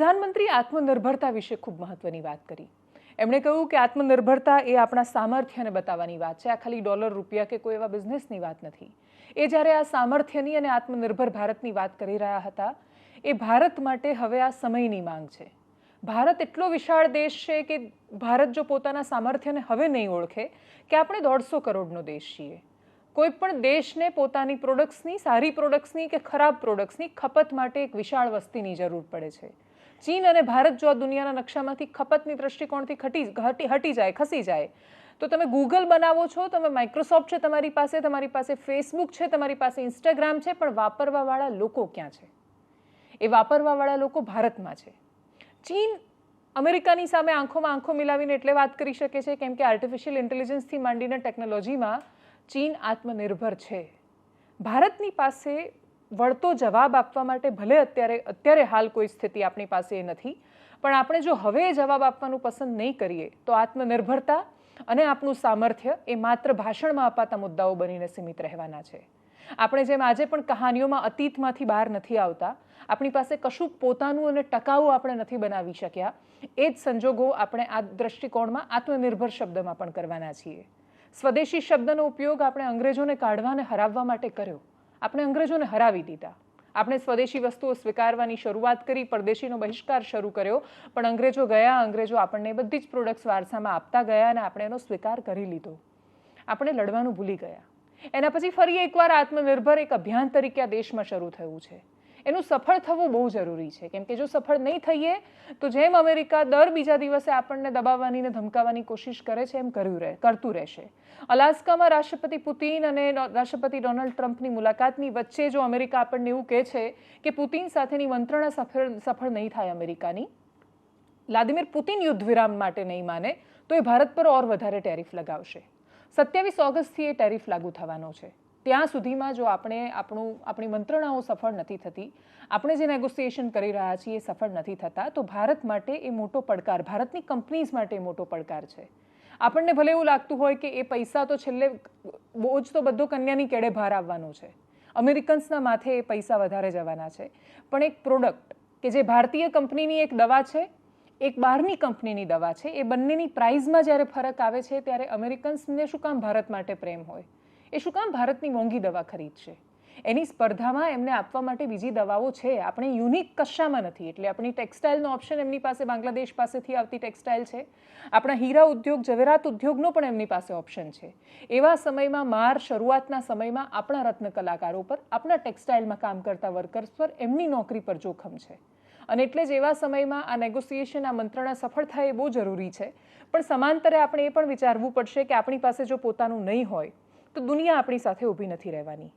પ્રધાનમંત્રી આત્મનિર્ભરતા વિશે ખૂબ મહત્વની વાત કરી। એમણે કહ્યું કે આત્મનિર્ભરતા એ આપણા સામર્થ્યને બતાવવાની વાત છે, આ ખાલી ડોલર રૂપિયા કે કોઈ એવા બિઝનેસની વાત નથી। એ જ્યારે આ સામર્થ્યની અને આત્મનિર્ભર ભારતની વાત કરી રહ્યા હતા, એ ભારત માટે હવે આ સમયની માંગ છે। ભારત એટલો વિશાળ દેશ છે કે ભારત જો પોતાના સામર્થ્યને હવે નહીં ઓળખે કે આપણે 150 કરોડનો દેશ છીએ, કોઈ પણ દેશને પોતાની પ્રોડક્ટ્સની, સારી પ્રોડક્ટ્સની કે ખરાબ પ્રોડક્ટ્સની ખપત માટે એક વિશાળ વસ્તીની જરૂર પડે છે। ચીન અને ભારત જો આ દુનિયાના નકશામાંથી ખપતની દૃષ્ટિકોણથી હટી જાય, ખસી જાય, તો તમે ગૂગલ બનાવો છો, તમે માઇક્રોસોફ્ટ છે તમારી પાસે ફેસબુક છે, તમારી પાસે ઇન્સ્ટાગ્રામ છે, પણ વાપરવાવાળા લોકો ક્યાં છે? એ વાપરવાવાળા લોકો ભારતમાં છે। ચીન અમેરિકાની સામે આંખોમાં આંખો મિલાવીને એટલે વાત કરી શકે છે કેમ કે આર્ટિફિશિયલ ઇન્ટેલિજન્સથી માંડીને ટેકનોલોજીમાં ચીન આત્મનિર્ભર છે। ભારતની પાસે વળતો જવાબ આપવા માટે ભલે અત્યારે હાલ કોઈ સ્થિતિ આપણી પાસે નથી, પણ આપણે જો હવે જવાબ આપવાનું પસંદ નહીં કરીએ તો આત્મનિર્ભરતા અને આપણું સામર્થ્ય એ માત્ર ભાષણમાં અપાતા મુદ્દાઓ બનીને સીમિત રહેવાના છે। આપણે જેમ આજે પણ કહાનીઓમાં અતીતમાંથી બહાર નથી આવતા, આપણી પાસે કશું પોતાનું અને ટકાઉ આપણે નથી બનાવી શક્યા, એ જ સંજોગો આપણે આ દૃષ્ટિકોણમાં આત્મનિર્ભર શબ્દમાં પણ કરવાના છીએ। સ્વદેશી શબ્દનો ઉપયોગ આપણે અંગ્રેજોને કાઢવા અને હરાવવા માટે કર્યો। આપણે અંગ્રેજોને હરાવી દીધા, આપણે સ્વદેશી વસ્તુઓ સ્વીકારવાની શરૂઆત કરી, પરદેશીનો બહિષ્કાર શરૂ કર્યો, પણ અંગ્રેજો ગયા, અંગ્રેજો આપણને બધી જ પ્રોડક્ટ્સ વારસામાં આપતા ગયા અને આપણે એનો સ્વીકાર કરી લીધો। આપણે લડવાનું ભૂલી ગયા। એના પછી ફરી એકવાર આત્મનિર્ભર એક અભિયાન તરીકે આ દેશમાં શરૂ થયું છે। એનું સફળ થવું બહુ જરૂરી છે, કેમ કે જો સફળ નહીં થઈએ તો જેમ અમેરિકા દર બીજા દિવસે આપણને દબાવવાની ને ધમકાવવાની કોશિશ કરે છે એમ કરતું રહેશે। અલાસ્કામાં રાષ્ટ્રપતિ પુતિન અને રાષ્ટ્રપતિ ડોનાલ્ડ ટ્રમ્પની મુલાકાતની વચ્ચે જો અમેરિકા આપણને એવું કહે છે કે પુતિન સાથેની મંત્રણા સફળ નહીં થાય અમેરિકાની, વ્લાદિમીર પુતિન યુદ્ધ વિરામ માટે નહીં માને, તો એ ભારત પર ઓર વધારે ટેરિફ લગાવશે। 27 ઓગસ્ટથી એ ટેરિફ લાગુ થવાનો છે। ત્યાં સુધીમાં જો આપણી મંત્રણાઓ સફળ નથી થતી, આપણે જે નેગોશિએશન કરી રહ્યા છીએ એ સફળ નથી થતા, તો ભારત માટે એ મોટો પડકાર, ભારતની કંપનીઝ માટે મોટો પડકાર છે। આપણને ભલે એવું લાગતું હોય કે એ પૈસા તો છેલ્લે બોજ તો બધો કન્યાની કેડે ભાર આવવાનો છે, અમેરિકન્સના માથે એ પૈસા વધારે જવાના છે, પણ એક પ્રોડક્ટ કે જે ભારતીય કંપનીની એક દવા છે, એક બહારની કંપનીની દવા છે, એ બંનેની પ્રાઇઝમાં જ્યારે ફરક આવે છે ત્યારે અમેરિકન્સને શું કામ ભારત માટે પ્રેમ હોય? એ શું કામ ભારતની મોંઘી દવા ખરીદશે? એની સ્પર્ધામાં એમને આપવા માટે બીજી દવાઓ છે। આપણે યુનિક કશામાં નથી, એટલે આપણી ટેક્સટાઇલનો ઓપ્શન એમની પાસે બાંગ્લાદેશ પાસેથી આવતી ટેક્સટાઇલ છે, આપણા હીરા ઉદ્યોગ, જવેરાત ઉદ્યોગનો પણ એમની પાસે ઓપ્શન છે। એવા સમયમાં શરૂઆતના સમયમાં આપણા રત્ન કલાકારો પર, આપણા ટેક્સટાઇલમાં કામ કરતા વર્કર્સ પર, એમની નોકરી પર જોખમ છે, અને એટલે જ એવા સમયમાં આ નેગોશિએશન, આ મંત્રણા સફળ થાય એ બહુ જરૂરી છે। પણ સમાંતરે આપણે એ પણ વિચારવું પડશે કે આપણી પાસે જો પોતાનું નહીં હોય તો દુનિયા આપણી સાથે ઊભી નથી રહેવાની।